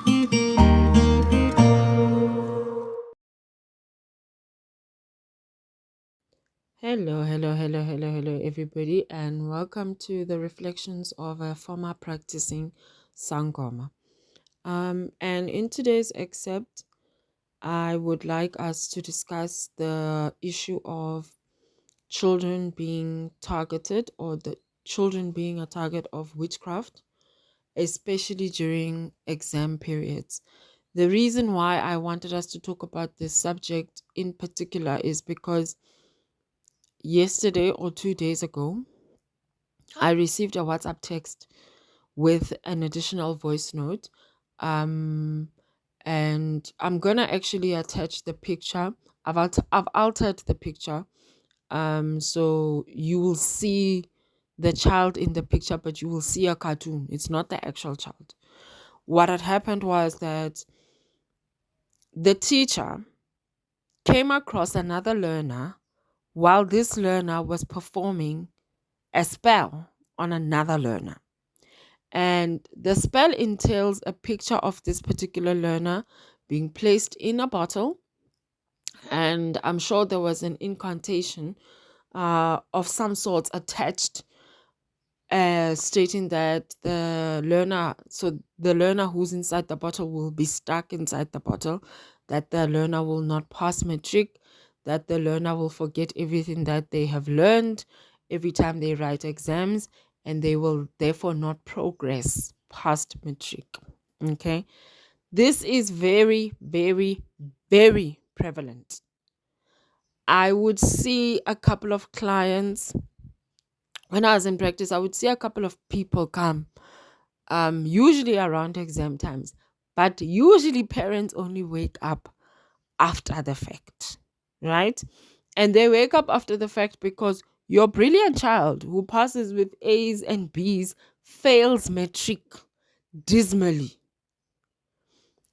Hello, everybody, and welcome to the reflections of a former practicing Sangoma. And in today's excerpt, I would like us to discuss the issue of children being targeted, or the children being a target of witchcraft, especially during exam periods. The reason why I wanted us to talk about this subject in particular is because yesterday or 2 days ago, I received a WhatsApp text with an additional voice note. Um, and I'm gonna actually attach the picture. I've altered the picture. So you will see the child in the picture, but you will see a cartoon. It's not the actual child. What had happened was that the teacher came across another learner while this learner was performing a spell on another learner. And the spell entails a picture of this particular learner being placed in a bottle. And I'm sure there was an incantation of some sort attached, stating that the learner who's inside the bottle will be stuck inside the bottle, that the learner will not pass matric, that the learner will forget everything that they have learned every time they write exams, and they will therefore not progress past matric. Okay, this is very, very, very prevalent. I would see a couple of clients when I was in practice. I would see a couple of people come, usually around exam times, but usually parents only wake up after the fact, right? And they wake up after the fact because your brilliant child who passes with A's and B's fails matric dismally.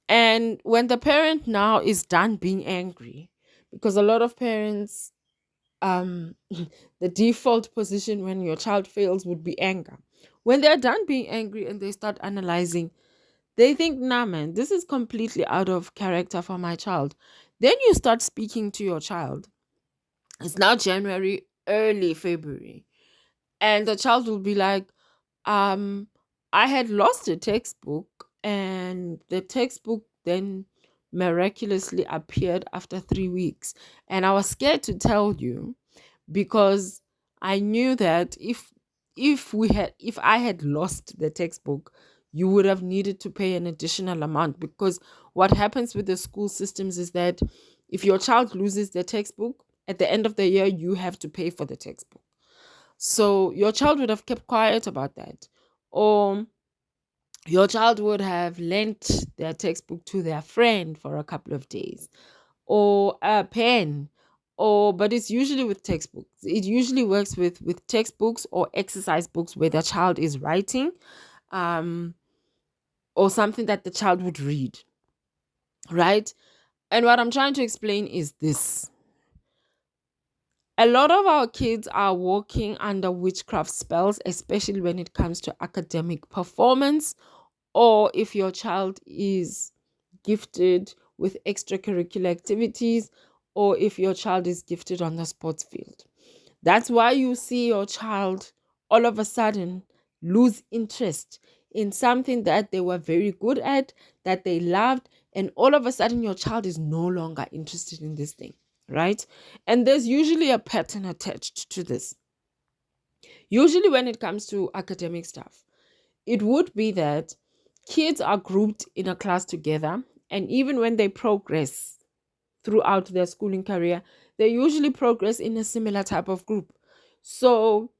And when the parent now is done being angry, because a lot of parents, the default position when your child fails would be anger. When they're done being angry and they start analyzing, they think, nah, man, this is completely out of character for my child. Then you start speaking to your child. It's now January, early February. And the child will be like, um, I had lost a textbook, and the textbook then miraculously appeared after 3 weeks. And I was scared to tell you because I knew that if I had lost the textbook, you would have needed to pay an additional amount, because what happens with the school systems is that if your child loses the textbook at the end of the year, you have to pay for the textbook. So your child would have kept quiet about that, or your child would have lent their textbook to their friend for a couple of days, or a pen, or but it's usually with textbooks. It usually works with textbooks or exercise books where the child is writing, um or something that the child would read, right? And what I'm trying to explain is this: a lot of our kids are working under witchcraft spells, especially when it comes to academic performance, or if your child is gifted with extracurricular activities, or if your child is gifted on the sports field. That's why you see your child all of a sudden lose interest in something that they were very good at, that they loved, and all of a sudden your child is no longer interested in this thing, right? And there's usually a pattern attached to this. Usually, when it comes to academic stuff, it would be that kids are grouped in a class together, and even when they progress throughout their schooling career, they usually progress in a similar type of group. So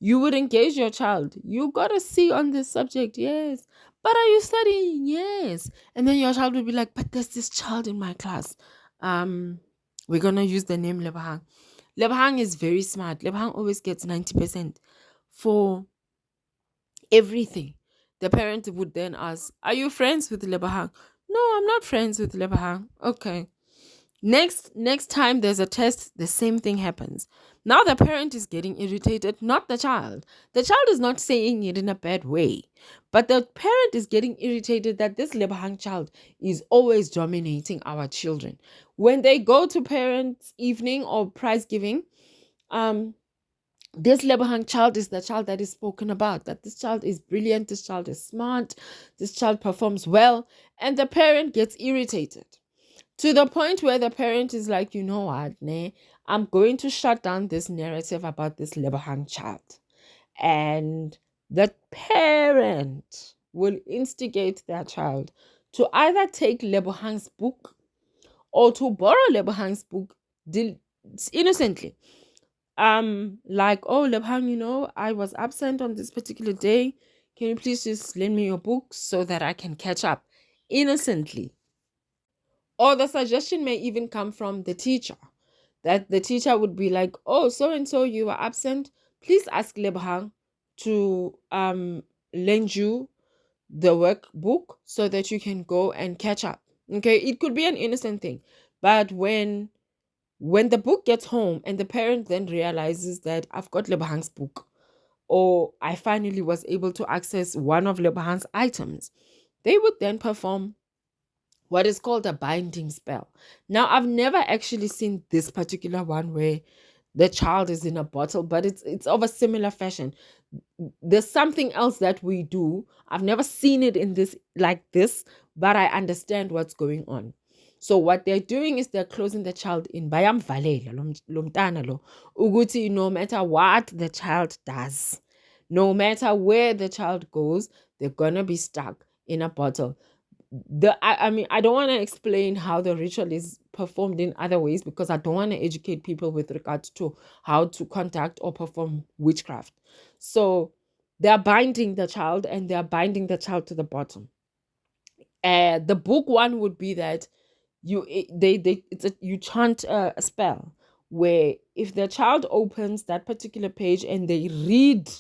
you would engage your child. You got a C on this subject, yes. But are you studying? Yes. And then your child will be like, but there's this child in my class. We're gonna use the name Lebahang. Lebahang is very smart. Lebahang always gets 90% for everything. The parent would then ask, are you friends with Lebahang? No, I'm not friends with Lebahang. Okay. Next time there's a test, the same thing happens. Now the parent is getting irritated, not the child. The child is not saying it in a bad way, but the parent is getting irritated that this Lebahang child is always dominating our children. When they go to parents' evening or prize giving, this Lebahang child is the child that is spoken about, that this child is brilliant, this child is smart, this child performs well, and the parent gets irritated to the point where the parent is like, you know what, I'm going to shut down this narrative about this Lebahang child. And the parent will instigate their child to either take Lebahang's book or to borrow Lebahang's book innocently. Like, oh, Lebhang, I was absent on this particular day. Can you please just lend me your books so that I can catch up innocently? Or the suggestion may even come from the teacher, that the teacher would be like, oh, so and so, you were absent. Please ask Lebhang to lend you the workbook so that you can go and catch up. Okay, it could be an innocent thing, but when the book gets home and the parent then realizes that I've got Lebahang's book, or I finally was able to access one of Lebahang's items, they would then perform what is called a binding spell. Now, I've never actually seen this particular one where the child is in a bottle, but it's of a similar fashion. There's something else that we do. I've never seen it in this like this, but I understand what's going on. So what they're doing is they're closing the child in. Bayamvalela lo mntana lo ukuthi no matter what the child does, no matter where the child goes, they're gonna be stuck in a bottle. I mean, I don't want to explain how the ritual is performed in other ways because I don't want to educate people with regards to how to contact or perform witchcraft. So they're binding the child and they're binding the child to the bottom. The book one would be that you chant a spell where if the child opens that particular page and they read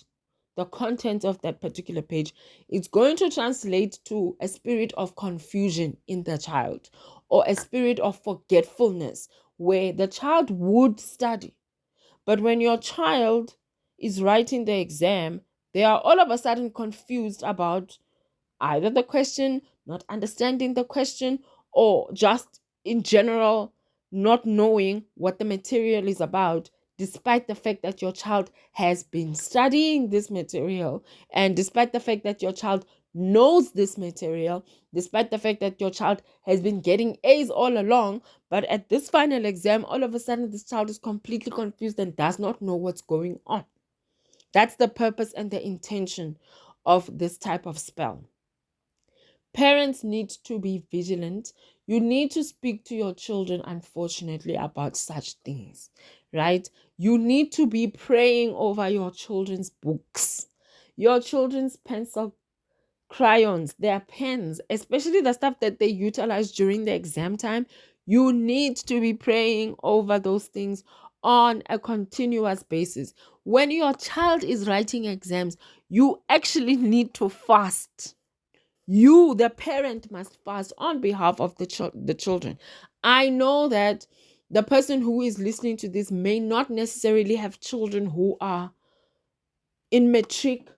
the content of that particular page, it's going to translate to a spirit of confusion in the child or a spirit of forgetfulness where the child would study. But when your child is writing the exam, they are all of a sudden confused about either the question, not understanding the question, or just in general not knowing what the material is about, despite the fact that your child has been studying this material, and despite the fact that your child knows this material, despite the fact that your child has been getting A's all along, but at this final exam, all of a sudden this child is completely confused and does not know what's going on. That's the purpose and the intention of this type of spell. Parents need to be vigilant. You need to speak to your children, unfortunately, about such things, right? You need to be praying over your children's books, your children's pencil, crayons, their pens, especially the stuff that they utilize during the exam time. You need to be praying over those things on a continuous basis. When your child is writing exams, you actually need to fast. You, the parent, must fast on behalf of the children. I know that the person who is listening to this may not necessarily have children who are in matric,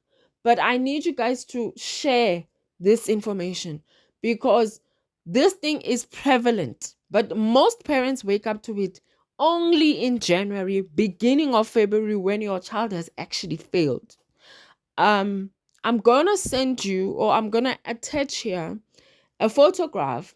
but I need you guys to share this information because this thing is prevalent. But most parents wake up to it only in January, beginning of February, when your child has actually failed. I'm gonna send you, or I'm gonna attach here a photograph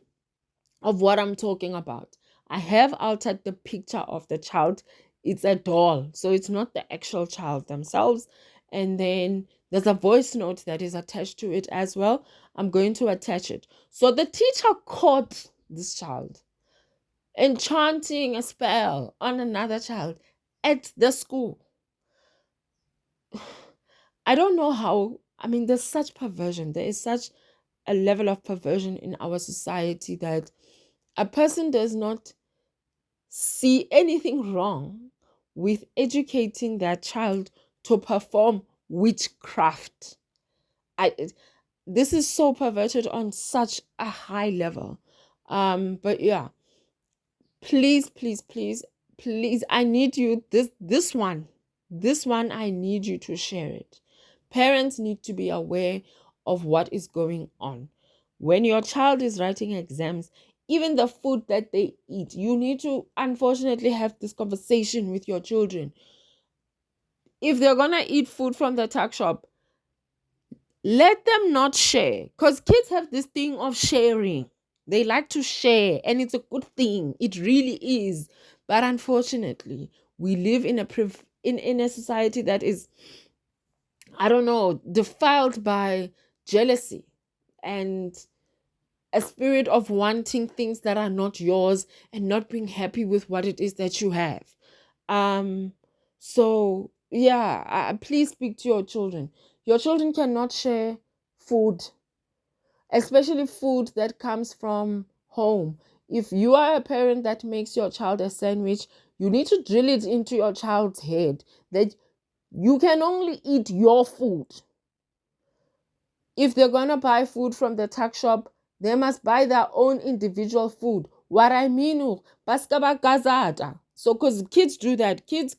of what I'm talking about. I have altered the picture of the child. It's a doll, so it's not the actual child themselves. And then there's a voice note that is attached to it as well. I'm going to attach it. So the teacher caught this child enchanting a spell on another child at the school. I don't know how. I mean, there's such perversion. There is such a level of perversion in our society that a person does not see anything wrong with educating their child to perform witchcraft. This is so perverted on such a high level. But yeah, please, please, please please, I need you, this one I need you to share it. Parents need to be aware of what is going on when your child is writing exams. Even the food that they eat, you need to unfortunately have this conversation with your children. If they're gonna eat food from the tuck shop, let them not share, because kids have this thing of sharing. They like to share, and it's a good thing. It really is. But unfortunately, we live in in a society that is, I don't know, defiled by jealousy and a spirit of wanting things that are not yours and not being happy with what it is that you have. Um, so yeah, please speak to your children. Your children cannot share food, especially food that comes from home. If you are a parent that makes your child a sandwich, you need to drill it into your child's head that you can only eat your food. If they're gonna buy food from the tuck shop, they must buy their own individual food. What I mean, so because kids do that, kids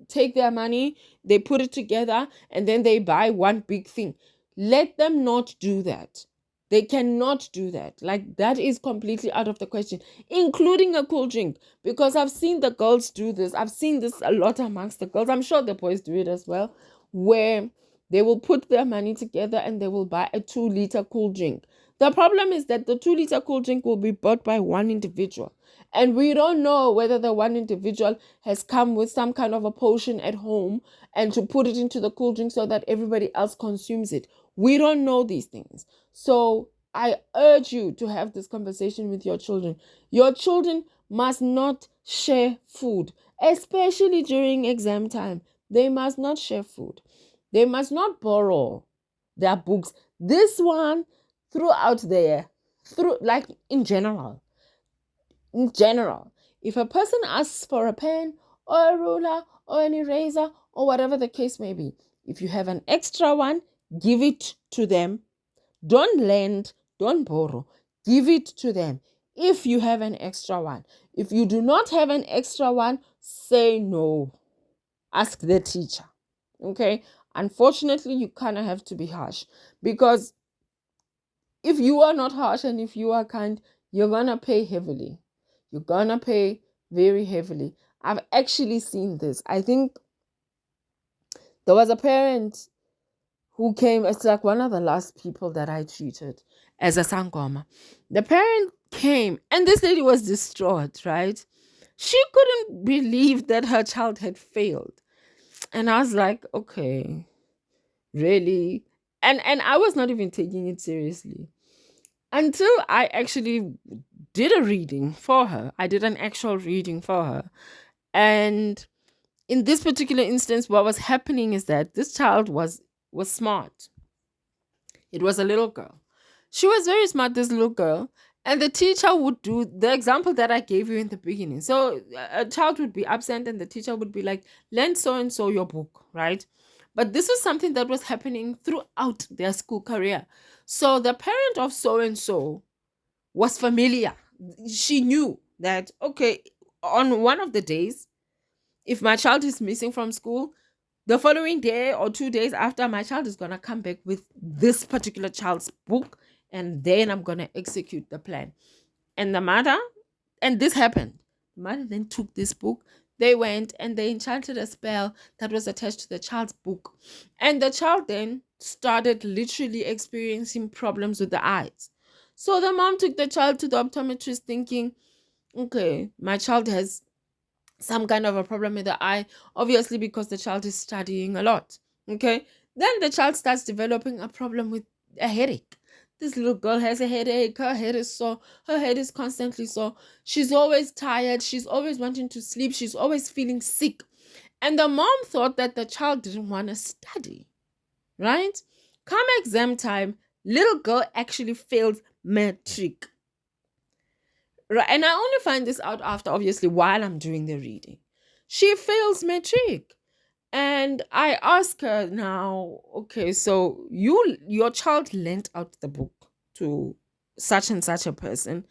take their money, they put it together, and then they buy one big thing. Let them not do that. They cannot do that. Like, that is completely out of the question, including a cool drink. Because I've seen the girls do this. I've seen this a lot amongst the girls. I'm sure the boys do it as well, where they will put their money together and they will buy a 2-liter cool drink. The problem is that the 2-liter cool drink will be bought by one individual. And we don't know whether the one individual has come with some kind of a potion at home and to put it into the cool drink so that everybody else consumes it. We don't know these things. So I urge you to have this conversation with your children. Your children must not share food, especially during exam time. They must not share food. They must not borrow their books. This one, throughout there, like in general. In general, if a person asks for a pen or a ruler or an eraser or whatever the case may be, if you have an extra one, give it to them. Don't lend, don't borrow. Give it to them if you have an extra one. If you do not have an extra one, say no. Ask the teacher. Okay? Unfortunately, you kind of have to be harsh, because if you are not harsh and if you are kind, you're going to pay heavily. You're going to pay very heavily. I've actually seen this. I think there was a parent who came. It's like one of the last people that I treated as a sangoma. The parent came and this lady was distraught, right? She couldn't believe that her child had failed. And I was like, okay, really? And I was not even taking it seriously until I actually did a reading for her. I did an actual reading for her. And in this particular instance, what was happening is that this child was smart. It was a little girl. She was very smart, this little girl. And the teacher would do the example that I gave you in the beginning. So a child would be absent and the teacher would be like, lend so and so your book, right? But this was something that was happening throughout their school career. So the parent of so and so was familiar. She knew that, okay, on one of the days, if my child is missing from school, the following day or 2 days after, my child is going to come back with this particular child's book, and then I'm going to execute the plan. And the mother, and this happened, the mother then took this book. They went and they enchanted a spell that was attached to the child's book. And the child then started literally experiencing problems with the eyes. So the mom took the child to the optometrist thinking, okay, my child has some kind of a problem with the eye, obviously because the child is studying a lot. Okay, then the child starts developing a problem with a headache. This little girl has a headache. Her head is sore. Her head is constantly sore. She's always tired. She's always wanting to sleep. She's always feeling sick. And the mom thought that the child didn't want to study, right? Come exam time, little girl actually failed matric. Right, and I only find this out after, obviously, while I'm doing the reading. She fails matric. And I ask her now, okay, so your child lent out the book to such and such a person.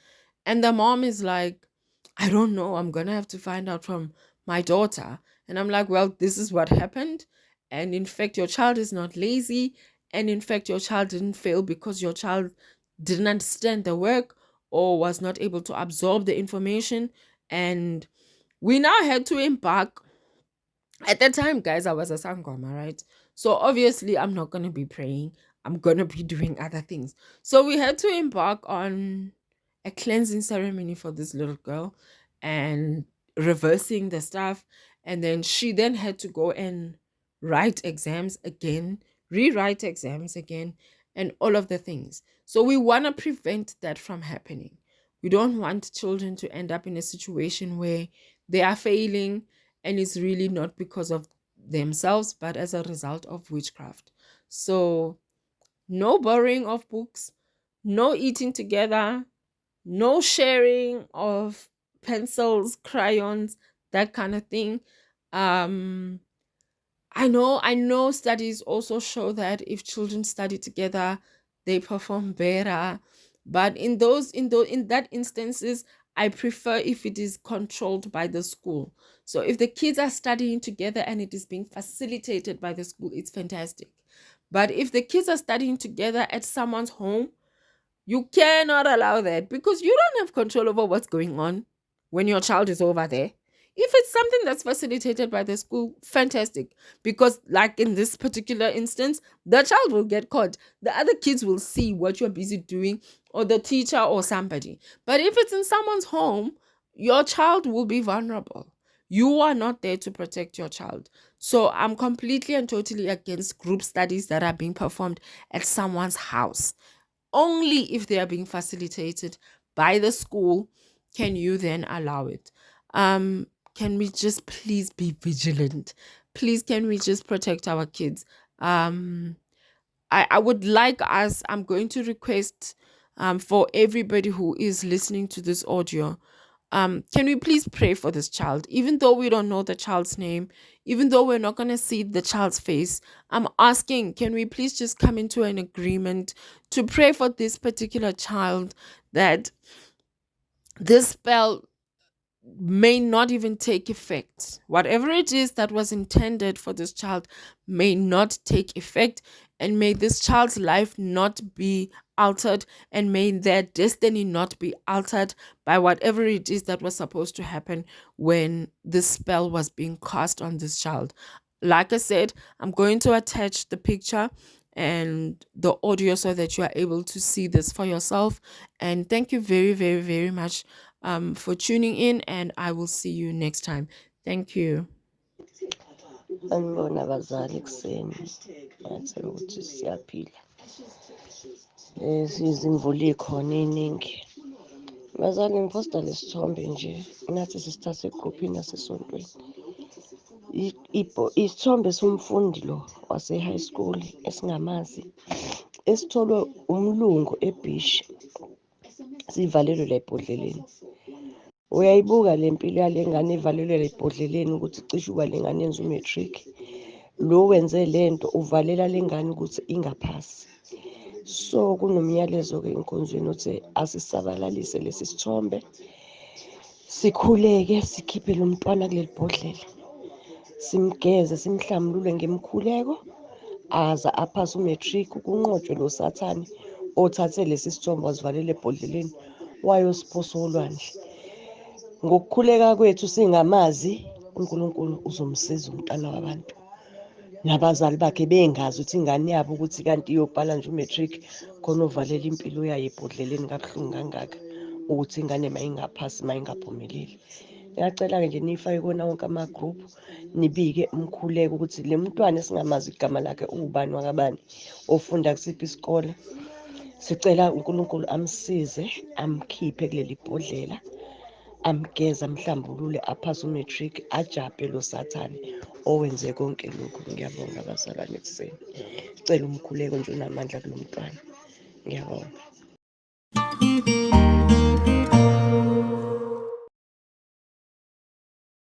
And the mom is like, I don't know. I'm going to have to find out from my daughter. And I'm like, well, this is what happened. And in fact, your child is not lazy. And in fact, your child didn't fail because your child didn't understand the work or was not able to absorb the information. And we now had to embark. At that time, guys, I was a sangoma, right? So obviously, I'm not going to be praying. I'm going to be doing other things. So we had to embark on a cleansing ceremony for this little girl and reversing the stuff. And then she then had to go and write exams again, rewrite exams again, and all of the things. So we want to prevent that from happening. We don't want children to end up in a situation where they are failing and it's really not because of themselves, but as a result of witchcraft. So, no borrowing of books, no eating together, no sharing of pencils, crayons, that kind of thing. Um, I know studies also show that if children study together, they perform better. But in that instances, I prefer if it is controlled by the school. So if the kids are studying together and it is being facilitated by the school, it's fantastic. But if the kids are studying together at someone's home, you cannot allow that because you don't have control over what's going on when your child is over there. If it's something that's facilitated by the school, fantastic. Because, like in this particular instance, the child will get caught. The other kids will see what you're busy doing, or the teacher or somebody. But if it's in someone's home, your child will be vulnerable. You are not there to protect your child. So I'm completely and totally against group studies that are being performed at someone's house. Only if they are being facilitated by the school can you then allow it. Can we just please be vigilant? Please, can we just protect our kids? I would like us, I'm going to request for everybody who is listening to this audio, can we please pray for this child? Even though we don't know the child's name, even though we're not going to see the child's face, I'm asking, can we please just come into an agreement to pray for this particular child, that this spell may not even take effect. Whatever it is that was intended for this child may not take effect, and may this child's life not be altered, and may their destiny not be altered by whatever it is that was supposed to happen when this spell was being cast on this child. Like I said, I'm going to attach the picture and the audio so that you are able to see this for yourself. And thank you very, very, very much for tuning in, and I will see you next time. Thank you. Anibona abazali ekuseni ngathela ukuthi siyaphila. Izimvula ikhona iningi. Bazali ngiphosta lesithombe nje nathi sisithathe egruphini yasesontweni. Isithombe somfundi lo wase-high school esingamazi esitholwe umlungu ebhishi, sivalelwe la ebhodleleni. Uyayibuka le mpilo yale ngane ivalelwe la ebhodleleni ukuthi cishe uba le ngane yenza umatric. Lo wenze lento uvalela le ngane ukuthi ingaphasi. So kunomyalezo-ke enkonzweni uthi asisabalalise lesi sithombe, sikhuleke, sikhiphe lo mntwana kuleli bhodlela, simgeze, simhlamlule ngemkhuleko aza aphase umatric. Kunqotshwe lo sathane othathe lesi sithombe wasivalela ebhodleleni wayosiphosa olwandle. Ngokukhuleka kwethu singamazi, uNkulunkulu uzomsiza umntwana wabantu, nabazali bakhe bengazi ukuthi ingane yabo ukuthi kanti iyobhala nje umatric khona uvalela impilo yayo ebhodleleni kabuhlungu kangaka ukuthi ingane mayingaphasi mayingaphumeleli. Ngiyacela-ke nje niyifake kona wonke amagruphu, nibike umkhuleko ukuthi le mntwana esingamazi igama lakhe ubani wakabani, ofunda kusiphi isikole. Sicela uNkulunkulu amsize, amkhiphe kuleli bhodlela, amgeze, amhlambulule, aphase umatric, ajabhe lo sathane owenze konke lokhu. Ngiyabonga abazalwane ekuseni. Sicela umkhuleko nje unamandla kulo mntwana. Ngiyabonga.